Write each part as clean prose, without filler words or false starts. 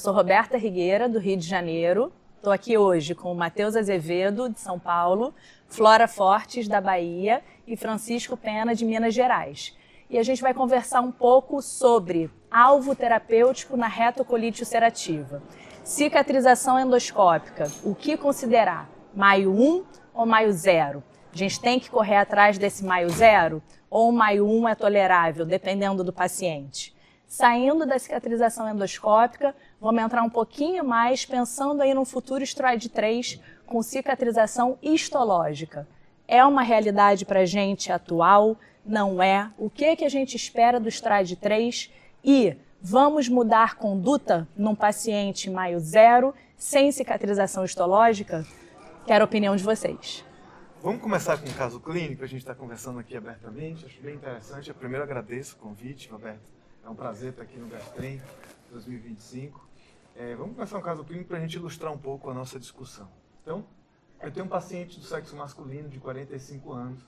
sou Roberta Rigueira, do Rio de Janeiro. Estou aqui hoje com o Matheus Azevedo, de São Paulo, Flora Fortes, da Bahia, e Francisco Pena, de Minas Gerais. E a gente vai conversar um pouco sobre alvo terapêutico na retocolite ulcerativa. Cicatrização endoscópica, o que considerar? Maio 1 ou Maio 0? A gente tem que correr atrás desse Maio 0 ou o Maio 1 é tolerável, dependendo do paciente? Saindo da cicatrização endoscópica, vamos entrar um pouquinho mais pensando aí no futuro esteroide 3 com cicatrização histológica. É uma realidade para a gente atual? Não é? O que a gente espera do esteroide 3? E vamos mudar conduta num paciente Maio 0 sem cicatrização histológica? Quero a opinião de vocês. Vamos começar com um caso clínico, a gente está conversando aqui abertamente, acho bem interessante. Eu primeiro agradeço o convite, Roberto. É um prazer estar aqui no Gastrem 2025. Vamos começar um caso clínico para a gente ilustrar um pouco a nossa discussão. Então, eu tenho um paciente do sexo masculino de 45 anos,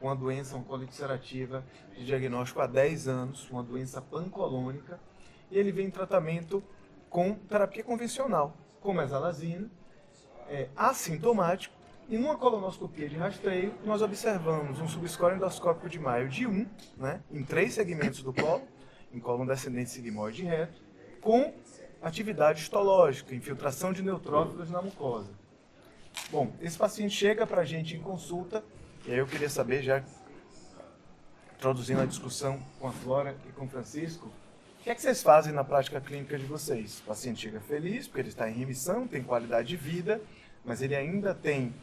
com uma doença oncolite ulcerativa de diagnóstico há 10 anos, uma doença pancolônica, e ele vem em tratamento com terapia convencional, com mesalazina, assintomático, e numa colonoscopia de rastreio, nós observamos um subscore endoscópico de Maio de 1, né, em 3 segmentos do colo, em cólon descendente sigmoide reto, com atividade histológica, infiltração de neutrófilos na mucosa. Bom, esse paciente chega para a gente em consulta, e aí eu queria saber, já introduzindo a discussão com a Flora e com o Francisco, o que é que vocês fazem na prática clínica de vocês? O paciente chega feliz, porque ele está em remissão, tem qualidade de vida, mas ele ainda tem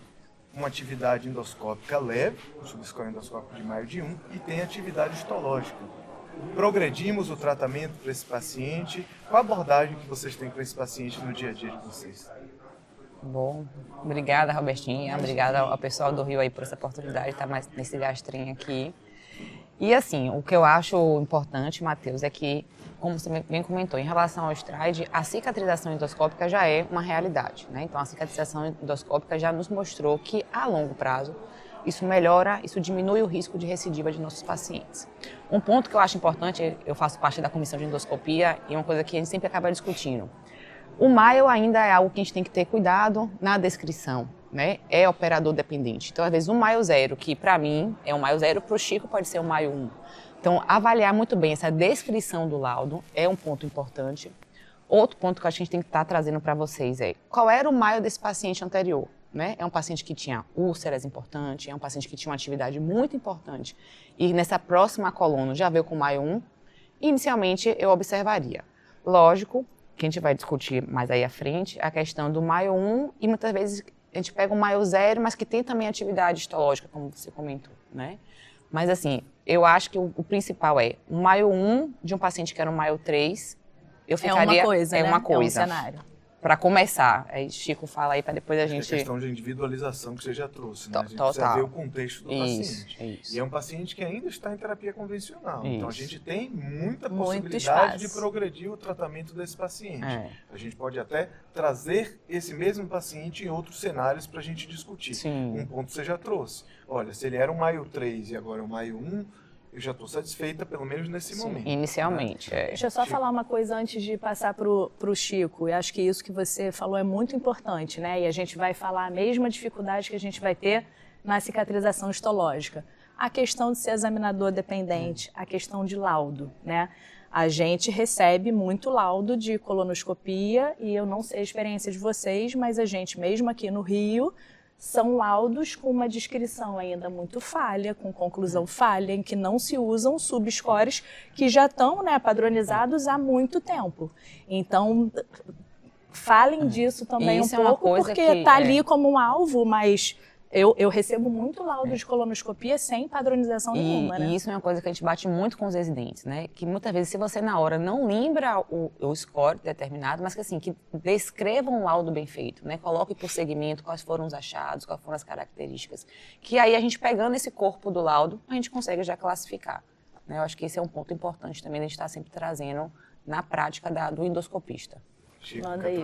uma atividade endoscópica leve, o subscore endoscópico de Maio de 1, e tem atividade histológica. Progredimos o tratamento para esse paciente. Qual a abordagem que vocês têm para esse paciente no dia a dia de vocês? Bom, obrigada, Robertinha. Obrigada ao pessoal do Rio aí por essa oportunidade de estar mais nesse Gastrem aqui. E assim, o que eu acho importante, Matheus, é que, como você bem comentou, em relação ao esteroide, a cicatrização endoscópica já é uma realidade, né? Então, a cicatrização endoscópica já nos mostrou que, a longo prazo, isso melhora, isso diminui o risco de recidiva de nossos pacientes. Um ponto que eu acho importante, eu faço parte da comissão de endoscopia, e uma coisa que a gente sempre acaba discutindo. O Maio ainda é algo que a gente tem que ter cuidado na descrição, né? É operador dependente. Então, às vezes, um Maio 0, que para mim é um Maio 0, para o Chico pode ser um Maio 1. Então, avaliar muito bem essa descrição do laudo é um ponto importante. Outro ponto que a gente tem que estar trazendo para vocês é qual era o Maio desse paciente anterior, né? É um paciente que tinha úlceras importantes, é um paciente que tinha uma atividade muito importante e nessa próxima coluna já veio com Maio 1. Inicialmente, eu observaria. Lógico que a gente vai discutir mais aí à frente a questão do Maio 1 e muitas vezes a gente pega um Maio 0, mas que tem também atividade histológica, como você comentou, né? Mas assim, eu acho que o principal é um Maio 1 de um paciente que era um Maio 3, eu ficaria... É uma coisa, né? Uma coisa. É um cenário. Para começar, aí Chico fala aí para depois a gente... É a questão de individualização que você já trouxe, né? A gente Total. precisa ver o contexto do paciente. Isso. E é um paciente que ainda está em terapia convencional. Isso. Então a gente tem muita Muito possibilidade de espaço. progredir o tratamento desse paciente. É. A gente pode até trazer esse mesmo paciente em outros cenários para a gente discutir. Sim. Um ponto você já trouxe. Olha, se ele era um Maio 3 e agora é um Maio 1, eu já estou satisfeita, pelo menos nesse momento. Inicialmente, né? Deixa eu só falar uma coisa antes de passar para o Chico. Eu acho que isso que você falou é muito importante, né? E a gente vai falar a mesma dificuldade que a gente vai ter na cicatrização histológica. A questão de ser examinador dependente, a questão de laudo, né? A gente recebe muito laudo de colonoscopia e eu não sei a experiência de vocês, mas a gente, mesmo aqui no Rio, são laudos com uma descrição ainda muito falha, com conclusão falha, em que não se usam subscores que já estão, né, padronizados há muito tempo. Então, falem disso também Isso um pouco, porque está ali como um alvo, mas eu recebo muito laudo de colonoscopia sem padronização nenhuma, né? E isso é uma coisa que a gente bate muito com os residentes, né? Que muitas vezes, se você na hora não lembra o score determinado, mas que assim, que descreva um laudo bem feito, né? Coloque por segmento quais foram os achados, quais foram as características. Que aí a gente pegando esse corpo do laudo, a gente consegue já classificar, né? Eu acho que esse é um ponto importante também, a gente estar sempre trazendo na prática do endoscopista. Chico, Manda aí,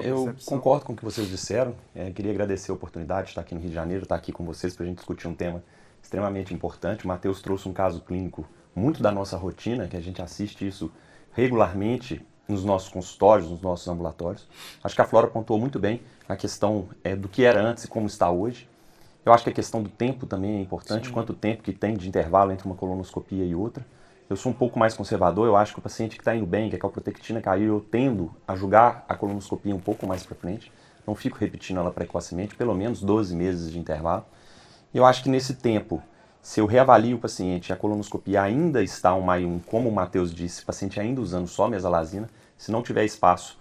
eu concordo com o que vocês disseram. Queria agradecer a oportunidade de estar aqui no Rio de Janeiro, estar aqui com vocês para a gente discutir um tema extremamente importante. O Matheus trouxe um caso clínico muito da nossa rotina, que a gente assiste isso regularmente nos nossos consultórios, nos nossos ambulatórios. Acho que a Flora pontuou muito bem a questão do que era antes e como está hoje. Eu acho que a questão do tempo também é importante, quanto tempo que tem de intervalo entre uma colonoscopia e outra. Eu sou um pouco mais conservador, eu acho que o paciente que está indo bem, que a calprotectina caiu, eu tendo a julgar a colonoscopia um pouco mais para frente. Não fico repetindo ela precocemente, pelo menos 12 meses de intervalo. E eu acho que nesse tempo, se eu reavalio o paciente e a colonoscopia ainda está um MAI-1, como o Matheus disse, o paciente ainda usando só mesalazina, se não tiver espaço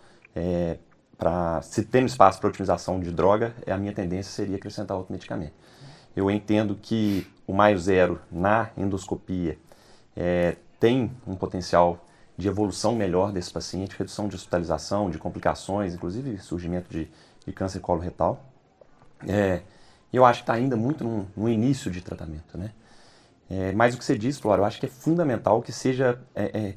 se tendo espaço para otimização de droga, a minha tendência seria acrescentar outro medicamento. Eu entendo que o Maio Zero na endoscopia tem um potencial de evolução melhor desse paciente, redução de hospitalização, de complicações, inclusive surgimento de câncer coloretal. Eu acho que está ainda muito no início de tratamento, né? Mas o que você disse, Flora, eu acho que é fundamental que seja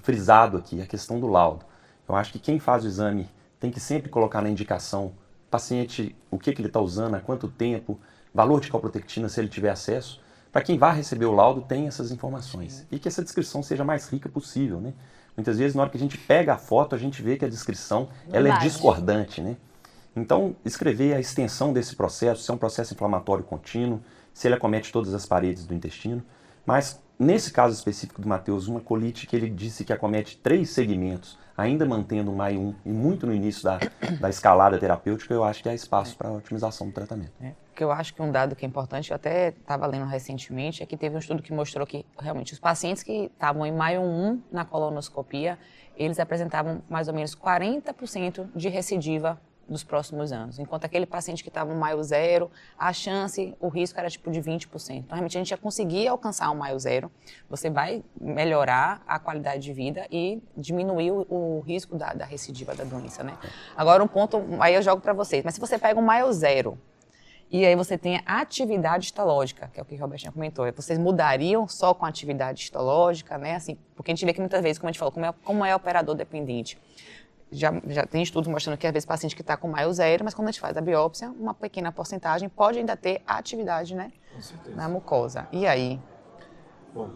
frisado aqui a questão do laudo. Eu acho que quem faz o exame tem que sempre colocar na indicação o paciente, o que ele está usando, há quanto tempo, valor de calprotectina, se ele tiver acesso, para quem vai receber o laudo tem essas informações. E que essa descrição seja mais rica possível, né? Muitas vezes, na hora que a gente pega a foto, a gente vê que a descrição ela é discordante, né? Então, escrever a extensão desse processo, se é um processo inflamatório contínuo, se ele acomete todas as paredes do intestino. Mas, nesse caso específico do Matheus, uma colite que ele disse que acomete 3 segmentos, ainda mantendo um MAI-1 e muito no início da escalada terapêutica, eu acho que há espaço para a otimização do tratamento. Porque eu acho que um dado que é importante, eu até estava lendo recentemente, é que teve um estudo que mostrou que realmente os pacientes que estavam em MAI-1 na colonoscopia, eles apresentavam mais ou menos 40% de recidiva dos próximos anos. Enquanto aquele paciente que estava no Maio Zero, o risco era tipo de 20%. Então, realmente, a gente já conseguia alcançar o Maio Zero, você vai melhorar a qualidade de vida e diminuir o risco da recidiva da doença, né? Agora, um ponto, aí eu jogo para vocês, mas se você pega um Maio Zero e aí você tem a atividade histológica, que é o que o Robertinho comentou, vocês mudariam só com a atividade histológica, né? Assim, porque a gente vê que muitas vezes, como a gente falou, como é operador dependente, já tem estudos mostrando que às vezes paciente que está com Maio Zero, mas quando a gente faz a biópsia, uma pequena porcentagem pode ainda ter atividade, né, na mucosa. E aí? Bom,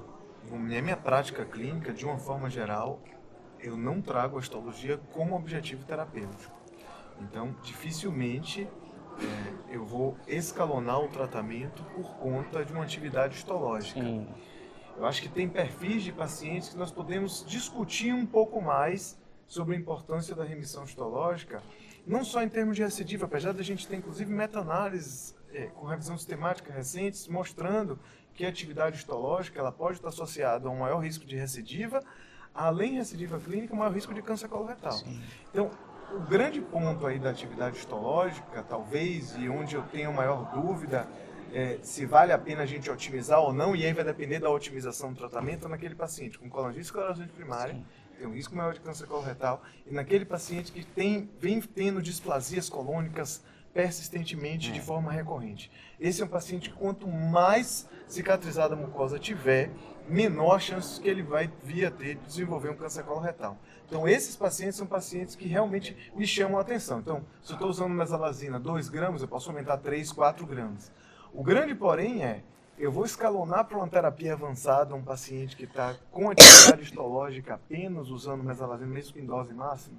na minha prática clínica, de uma forma geral, eu não trago a histologia como objetivo terapêutico. Então, dificilmente eu vou escalonar o tratamento por conta de uma atividade histológica. Sim. Eu acho que tem perfis de pacientes que nós podemos discutir um pouco mais sobre a importância da remissão histológica, não só em termos de recidiva, apesar da gente ter inclusive meta-análises com revisão sistemática recentes, mostrando que a atividade histológica ela pode estar associada a um maior risco de recidiva, além de recidiva clínica, um maior risco de câncer coloretal. Sim. Então, o grande ponto aí da atividade histológica, talvez, e onde eu tenho maior dúvida, se vale a pena a gente otimizar ou não, e aí vai depender da otimização do tratamento naquele paciente com colangite esclerosante primária, sim, tem um risco maior de câncer coloretal, e naquele paciente que vem tendo displasias colônicas persistentemente de forma recorrente. Esse é um paciente que quanto mais cicatrizada a mucosa tiver, menor a chance que ele vai vir a ter de desenvolver um câncer coloretal. Então esses pacientes são pacientes que realmente me chamam a atenção. Então, se eu estou usando mesalazina 2 gramas, eu posso aumentar 3, 4 gramas. O grande porém eu vou escalonar para uma terapia avançada um paciente que está com atividade histológica apenas usando mesalazina, mesmo em dose máxima?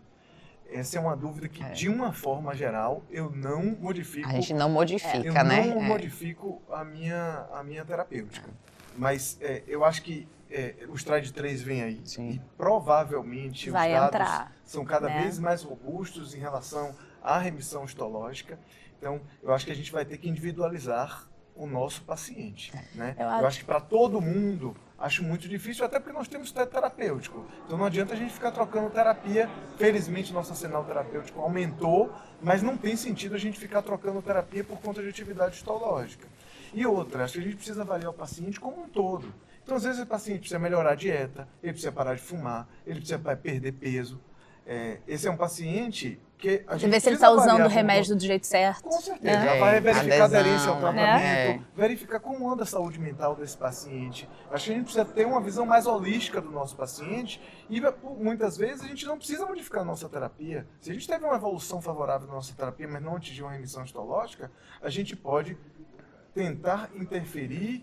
Essa é uma dúvida que, de uma forma geral, eu não modifico. A gente não modifica, né? Eu não modifico a minha terapêutica. Mas eu acho que o STRIDE 3 vem aí. Sim. E provavelmente vai os dados entrar, são cada vez mais robustos em relação à remissão histológica. Então, eu acho que a gente vai ter que individualizar o nosso paciente, né? Eu acho que para todo mundo, acho muito difícil, até porque nós temos teto terapêutico. Então não adianta a gente ficar trocando terapia. Felizmente, nosso arsenal terapêutico aumentou, mas não tem sentido a gente ficar trocando terapia por conta de atividade histológica. E outra, acho que a gente precisa avaliar o paciente como um todo. Então, às vezes, o paciente precisa melhorar a dieta, ele precisa parar de fumar, ele precisa perder peso. Esse é um paciente que a gente ver se ele está usando o remédio do jeito certo. Com certeza. Já vai verificar a aderência ao tratamento, verificar como anda a saúde mental desse paciente. Acho que a gente precisa ter uma visão mais holística do nosso paciente e muitas vezes a gente não precisa modificar a nossa terapia. Se a gente teve uma evolução favorável na nossa terapia, mas não atingiu uma remissão histológica, a gente pode tentar intervir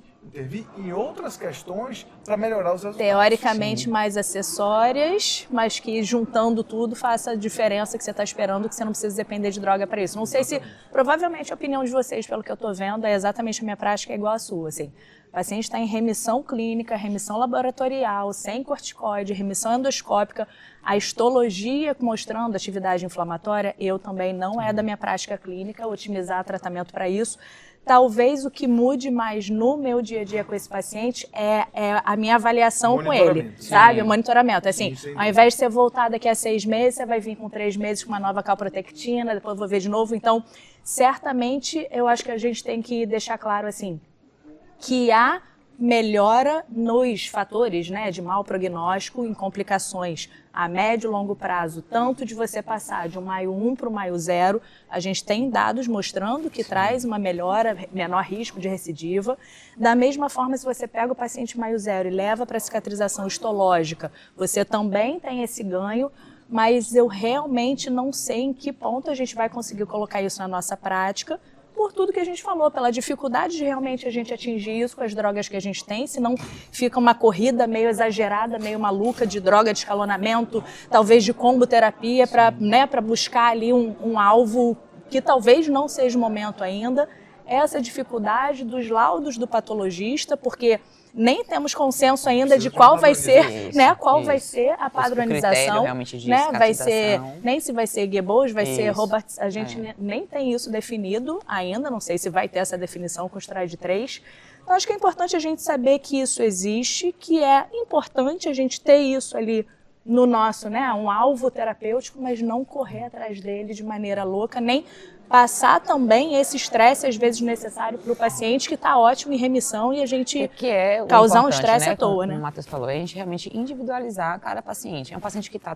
em outras questões para melhorar os resultados. Teoricamente mais acessórias, mas que juntando tudo faça a diferença que você está esperando, que você não precisa depender de droga para isso. Não sei se, provavelmente a opinião de vocês, pelo que eu estou vendo, é exatamente a minha prática é igual à sua, assim. O paciente está em remissão clínica, remissão laboratorial, sem corticoide, remissão endoscópica, a histologia mostrando atividade inflamatória, eu também não é da minha prática clínica, otimizar tratamento para isso. Talvez o que mude mais no meu dia a dia com esse paciente é a minha avaliação com ele, sabe? O monitoramento. Assim, ao invés de você voltar daqui a 6 meses, você vai vir com 3 meses com uma nova calprotectina, depois eu vou ver de novo. Então, certamente, eu acho que a gente tem que deixar claro, assim, que há melhora nos fatores, né, de mau prognóstico em complicações a médio e longo prazo, tanto de você passar de um maio 1 para o maio 0, a gente tem dados mostrando que traz uma melhora, menor risco de recidiva. Da mesma forma, se você pega o paciente maio 0 e leva para a cicatrização histológica, você também tem esse ganho, mas eu realmente não sei em que ponto a gente vai conseguir colocar isso na nossa prática, por tudo que a gente falou, pela dificuldade de realmente a gente atingir isso com as drogas que a gente tem, senão fica uma corrida meio exagerada, meio maluca de droga de escalonamento, talvez de comboterapia, para, né, para buscar ali um alvo que talvez não seja o momento ainda. Essa dificuldade dos laudos do patologista, porque nem temos consenso ainda de qual vai ser, né, qual vai ser a padronização, né, vai ser, nem se vai ser Goebbels, vai ser Roberts, a gente nem tem isso definido ainda, não sei se vai ter essa definição com o STRIDE 3. Então acho que é importante a gente saber que isso existe, que é importante a gente ter isso ali no nosso, né, um alvo terapêutico, mas não correr atrás dele de maneira louca, nem passar também esse estresse, às vezes, necessário para o paciente que está ótimo em remissão e a gente causar um estresse, né, à toa, né? Como o Matheus falou, a gente realmente individualizar cada paciente. É um paciente que está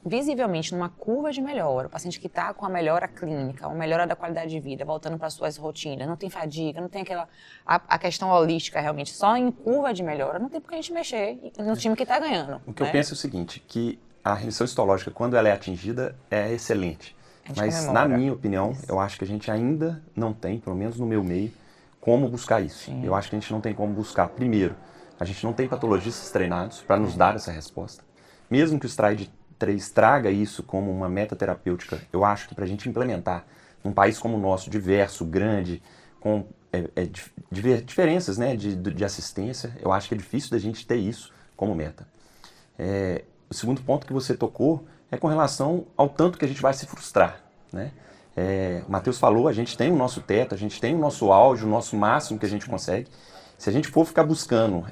visivelmente numa curva de melhora, o paciente que está com a melhora clínica, uma melhora da qualidade de vida, voltando para as suas rotinas, não tem fadiga, não tem aquela... A questão holística realmente, só em curva de melhora, não tem por que a gente mexer no time que está ganhando. O que eu penso é o seguinte, que a remissão histológica, quando ela é atingida, é excelente. Mas, na minha opinião, eu acho que a gente ainda não tem, pelo menos no meu meio, como buscar isso. Sim. Eu acho que a gente não tem como buscar. Primeiro, a gente não tem patologistas treinados para nos dar essa resposta. Mesmo que o STRIDE 3 traga isso como uma meta terapêutica, eu acho que para a gente implementar num país como o nosso, diverso, grande, com diferenças, né, de assistência, eu acho que é difícil da gente ter isso como meta. O segundo ponto que você tocou é com relação ao tanto que a gente vai se frustrar, né? O Matheus falou, a gente tem o nosso teto, a gente tem o nosso auge, o nosso máximo que a gente consegue. Se a gente for ficar buscando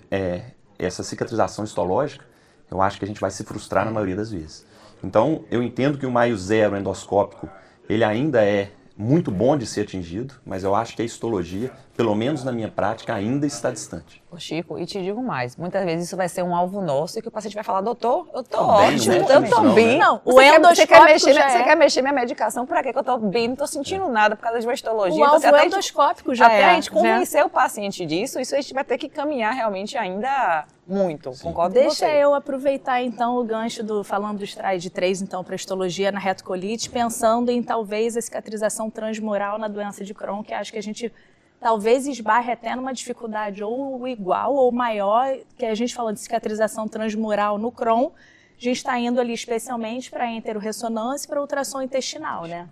essa cicatrização histológica, eu acho que a gente vai se frustrar na maioria das vezes. Então, eu entendo que o maio 0 endoscópico, ele ainda é muito bom de ser atingido, mas eu acho que a histologia, pelo menos na minha prática, ainda está distante. Ô Chico, e te digo mais, muitas vezes isso vai ser um alvo nosso e que o paciente vai falar, doutor, eu tô ótimo, eu tô bem. Não, o endoscópico você quer mexer minha medicação, pra quê? Que eu tô bem, não tô sentindo nada por causa de uma histologia. O alvo endoscópico já até a gente convencer o paciente disso, isso a gente vai ter que caminhar realmente ainda muito. Sim. Concordo com você. Deixa eu aproveitar então o gancho falando do STRIDE 3 então para histologia na retocolite, pensando em talvez a cicatrização transmural na doença de Crohn, que acho que a gente talvez esbarre até numa dificuldade ou igual ou maior, que a gente falando de cicatrização transmural no Crohn, a gente está indo ali especialmente para enterorressonância e para ultrassom intestinal, né?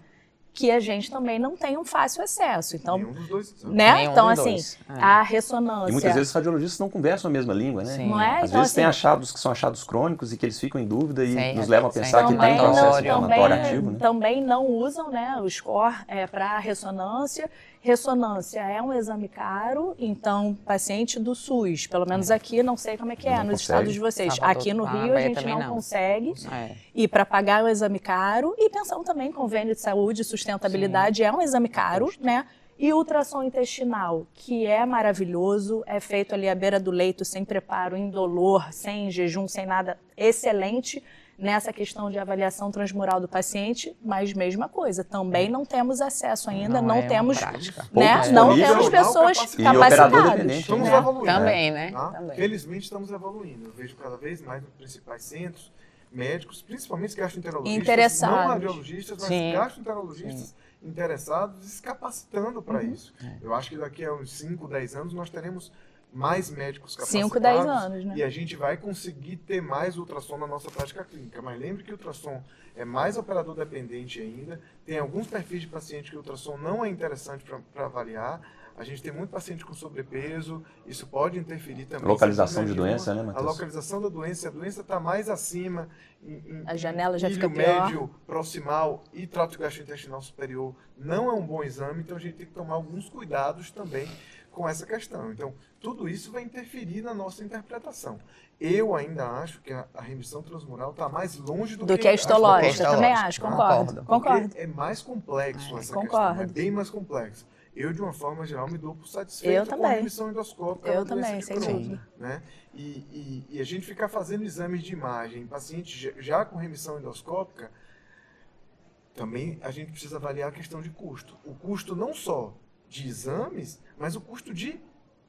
Que a gente também não tem um fácil acesso. Então, nenhum dos dois, né? Então, assim, a ressonância... E muitas vezes os radiologistas não conversam a mesma língua, né? Sim. Não é? Às então, vezes assim, tem achados que são achados crônicos e que eles ficam em dúvida e sim, nos levam a pensar que tem processo inflamatório ativo, né? Também não usam, né, o score para ressonância. Ressonância é um exame caro, então, paciente do SUS, pelo menos aqui, não sei como é que é nos estados de vocês. Aqui no Rio a gente não consegue. E para pagar é um exame caro. E pensando também em convênio de saúde e sustentabilidade, é um exame caro, né? E ultrassom intestinal, que é maravilhoso, é feito ali à beira do leito, sem preparo, indolor, sem jejum, sem nada, excelente nessa questão de avaliação transmural do paciente, mas mesma coisa, também não temos acesso ainda, não temos, né, não temos pessoas capacitadas. Estamos evoluindo. Também, né? Tá? Também. Felizmente estamos evoluindo. Eu vejo cada vez mais nos principais centros médicos, principalmente gastroenterologistas, não radiologistas, mas gastroenterologistas interessados e se capacitando para isso. Eu acho que daqui a uns 5, 10 anos nós teremos mais médicos capacitados 5, 10 anos, né? e a gente vai conseguir ter mais ultrassom na nossa prática clínica. Mas lembre que o ultrassom é mais operador dependente ainda, tem alguns perfis de paciente que o ultrassom não é interessante para avaliar. A gente tem muito paciente com sobrepeso, isso pode interferir também. Localização de doença, né, Matheus? A localização da doença, se a doença está mais acima, a janela já fica ilho pior. médio, proximal e trato gastrointestinal superior, não é um bom exame, então a gente tem que tomar alguns cuidados também com essa questão. Então, tudo isso vai interferir na nossa interpretação. Eu ainda acho que a remissão transmural está mais longe do que a histológica. Eu também acho, Concordo. concordo. É mais complexo essa concordo. questão, é bem mais complexo. Eu, de uma forma geral, me dou por satisfeito com a remissão endoscópica. Eu também, sem dúvida. Né? E a gente ficar fazendo exames de imagem em pacientes já com remissão endoscópica, também a gente precisa avaliar a questão de custo. O custo não só de exames, mas o custo de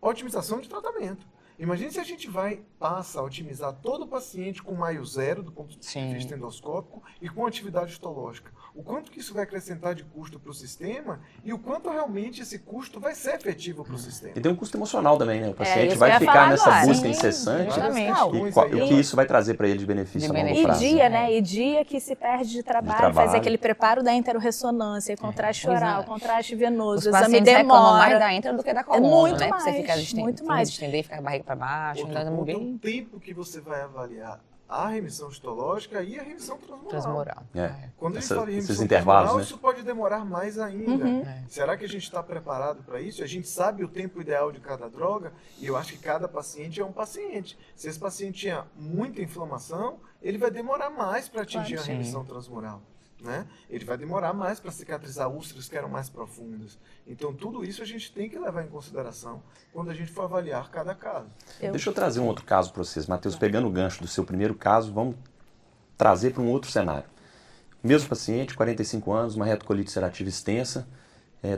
otimização de tratamento. Imagine se a gente passa a otimizar todo o paciente com maio zero, do ponto de vista endoscópico, e com atividade histológica. O quanto que isso vai acrescentar de custo para o sistema e o quanto realmente esse custo vai ser efetivo para o sistema. E tem um custo emocional também, né? O paciente isso vai ficar nessa agora. busca Sim, incessante exatamente. e o que isso vai trazer para ele de benefício a longo E prazo. dia, né? E dia que se perde de trabalho, fazer aquele preparo da enterorressonância, contraste oral, contraste venoso, os o exame pacientes reclamam mais demora. da intra do que da coluna, muito né? mais, Porque você fica muito mais. estender, fica a barriga para baixo. O tempo que você vai avaliar a remissão histológica e a remissão transmural. Quando a gente fala em remissão transmural, né? Isso pode demorar mais ainda. Será que a gente está preparado para isso? A gente sabe o tempo ideal de cada droga e eu acho que cada paciente é um paciente. Se esse paciente tinha muita inflamação, ele vai demorar mais para atingir a remissão transmural. Né? Ele vai demorar mais para cicatrizar úlceras que eram mais profundas. Então, tudo isso a gente tem que levar em consideração quando a gente for avaliar cada caso. Deixa eu trazer um outro caso para vocês. Matheus, pegando o gancho do seu primeiro caso, vamos trazer para um outro cenário. Mesmo paciente, 45 anos, uma retocolite ulcerativa extensa,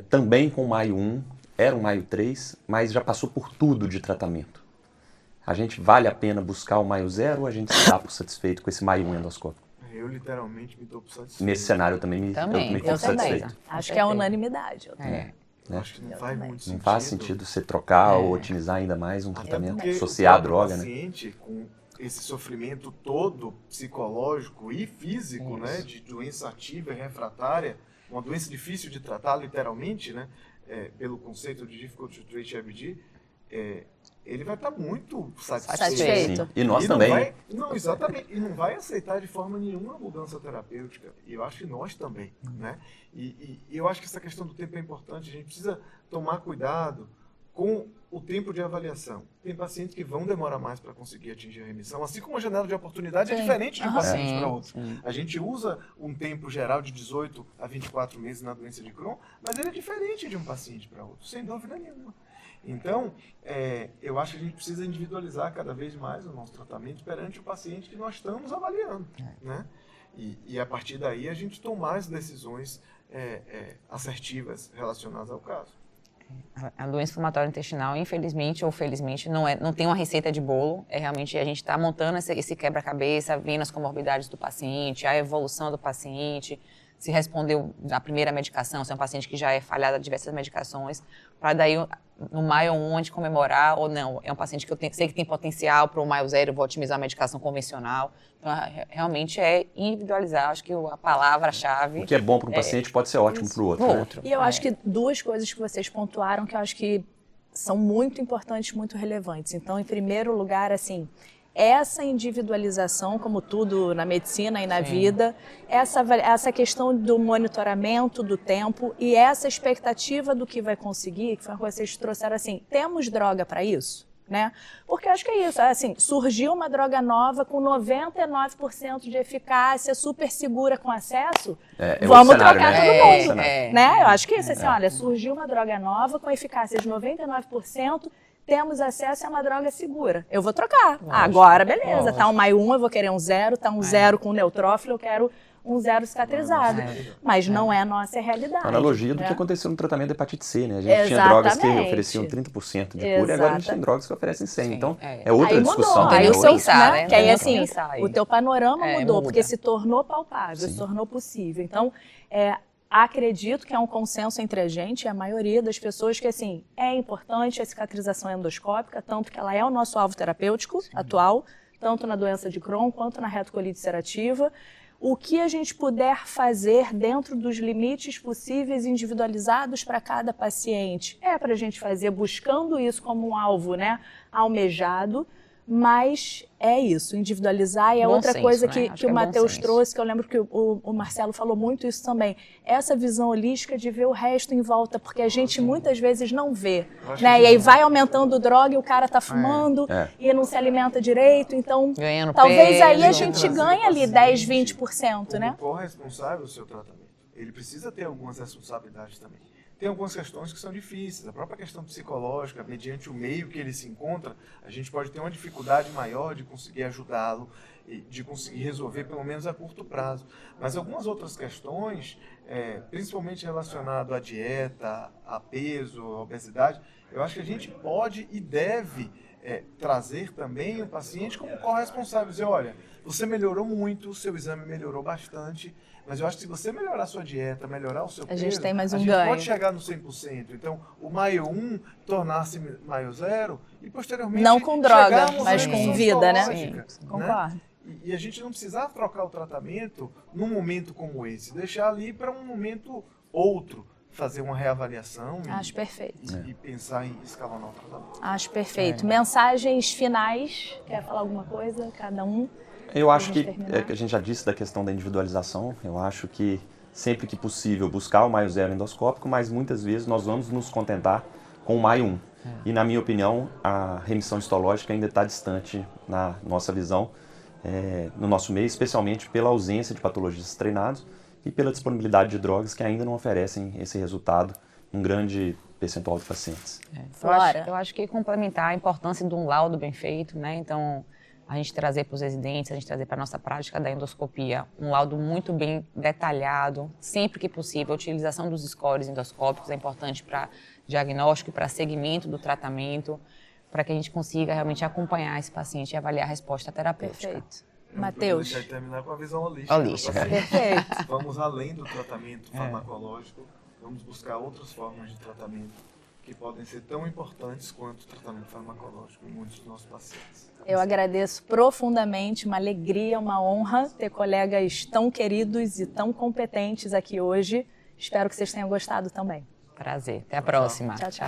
também com maio 1, era um maio 3, mas já passou por tudo de tratamento. A gente vale a pena buscar o maio 0 ou a gente se dá por satisfeito com esse maio 1 endoscópico? Eu literalmente me dou por satisfeito. Nesse cenário eu também fico satisfeito. Acho que é unanimidade. Acho que não faz muito sentido. Não faz sentido você trocar ou otimizar ainda mais um tratamento associado à droga, né? O paciente com esse sofrimento todo psicológico e físico, né, de doença ativa e refratária, uma doença difícil de tratar, literalmente, né, pelo conceito de difficult to treat IBD, ele vai estar muito satisfeito. E nós também. Exatamente. E não vai aceitar de forma nenhuma a mudança terapêutica. E eu acho que nós também. Né? E eu acho que essa questão do tempo é importante. A gente precisa tomar cuidado com o tempo de avaliação. Tem pacientes que vão demorar mais para conseguir atingir a remissão, assim como a janela de oportunidade é diferente de um paciente para outro. A gente usa um tempo geral de 18 a 24 meses na doença de Crohn, mas ele é diferente de um paciente para outro, sem dúvida nenhuma. Então, eu acho que a gente precisa individualizar cada vez mais o nosso tratamento perante o paciente que nós estamos avaliando. Né? E a partir daí a gente tomar as decisões assertivas relacionadas ao caso. A doença inflamatória intestinal, infelizmente ou felizmente, não tem uma receita de bolo. Realmente a gente está montando esse quebra-cabeça, vendo as comorbidades do paciente, a evolução do paciente, se respondeu a primeira medicação, se é um paciente que já é falhado a diversas medicações, para daí no maio 1 a gente comemorar, ou não, é um paciente que eu sei que tem potencial para o maio 0, eu vou otimizar a medicação convencional. Então, realmente é individualizar, acho que a palavra-chave... O que é bom para um paciente pode ser ótimo para o outro. Né? E eu acho que duas coisas que vocês pontuaram que eu acho que são muito importantes, muito relevantes. Então, em primeiro lugar, assim, essa individualização, como tudo na medicina e na vida, essa questão do monitoramento do tempo e essa expectativa do que vai conseguir, que foi uma coisa que vocês trouxeram assim, temos droga para isso? Né? Porque eu acho que é isso, assim, surgiu uma droga nova com 99% de eficácia, super segura com acesso, vamos trocar todo mundo. Né? Eu acho que é isso, assim, olha, surgiu uma droga nova com eficácia de 99%, temos acesso a uma droga segura. Eu vou trocar. Agora, beleza. Tá um maio 1, eu vou querer um 0. Tá um 0 com neutrófilo, eu quero um 0 cicatrizado. Mas não é a nossa realidade. Analogia do que aconteceu no tratamento da hepatite C, né? A gente tinha drogas que ofereciam 30% de cura e agora a gente tem drogas que oferecem 100%. Então, é outra aí discussão. Aí o seu, né? Que aí, assim, o teu panorama mudou, porque se tornou palpável, se tornou possível. Então, acredito que é um consenso entre a gente e a maioria das pessoas que, assim, é importante a cicatrização endoscópica, tanto que ela é o nosso alvo terapêutico atual, tanto na doença de Crohn quanto na retocolite ulcerativa. O que a gente puder fazer dentro dos limites possíveis individualizados para cada paciente é para a gente fazer buscando isso como um alvo, né, almejado, mas é isso, individualizar. E é outra coisa que o Matheus trouxe, que eu lembro que o Marcelo falou muito isso também, essa visão holística de ver o resto em volta, porque a gente muitas vezes não vê, né? E aí vai aumentando droga e o cara tá fumando e não se alimenta direito, então ganhando talvez peso. aí a gente ganhe ali 10, 20%, né? O corresponsável do seu tratamento, ele precisa ter algumas responsabilidades também. Tem algumas questões que são difíceis, a própria questão psicológica, mediante o meio que ele se encontra, a gente pode ter uma dificuldade maior de conseguir ajudá-lo, de conseguir resolver pelo menos a curto prazo. Mas algumas outras questões, principalmente relacionadas à dieta, a peso, a obesidade, eu acho que a gente pode e deve trazer também o paciente como corresponsável, dizer, olha, você melhorou muito, o seu exame melhorou bastante, mas eu acho que se você melhorar a sua dieta, melhorar o seu peso, a gente tem mais um a gente ganho. pode chegar no 100%. Então, o Maio 1 tornar-se Maio 0 e posteriormente não com droga, chegarmos mas à com remissão vida, né? histológica, Sim, concordo. E a gente não precisar trocar o tratamento num momento como esse, deixar ali para um momento outro, fazer uma reavaliação Acho perfeito. E pensar em escalonar o tratamento. Acho perfeito. Mensagens finais, quer falar alguma coisa, cada um? Eu acho que a gente já disse da questão da individualização, eu acho que sempre que possível buscar o Maio 0 endoscópico, mas muitas vezes nós vamos nos contentar com o Maio 1. E na minha opinião, a remissão histológica ainda está distante na nossa visão, no nosso meio, especialmente pela ausência de patologistas treinados e pela disponibilidade de drogas que ainda não oferecem esse resultado em um grande percentual de pacientes. Eu acho que complementar a importância de um laudo bem feito, né? Então, a gente trazer para os residentes, a gente trazer para a nossa prática da endoscopia um laudo muito bem detalhado, sempre que possível. A utilização dos scores endoscópicos é importante para diagnóstico e para segmento do tratamento, para que a gente consiga realmente acompanhar esse paciente e avaliar a resposta terapêutica. Perfeito. Matheus. Deixar de terminar com a visão holística. Perfeito. Vamos além do tratamento farmacológico, vamos buscar outras formas de tratamento que podem ser tão importantes quanto o tratamento farmacológico em muitos dos nossos pacientes. Eu agradeço profundamente, uma alegria, uma honra ter colegas tão queridos e tão competentes aqui hoje. Espero que vocês tenham gostado também. Prazer. Até a próxima. Tchau, tchau.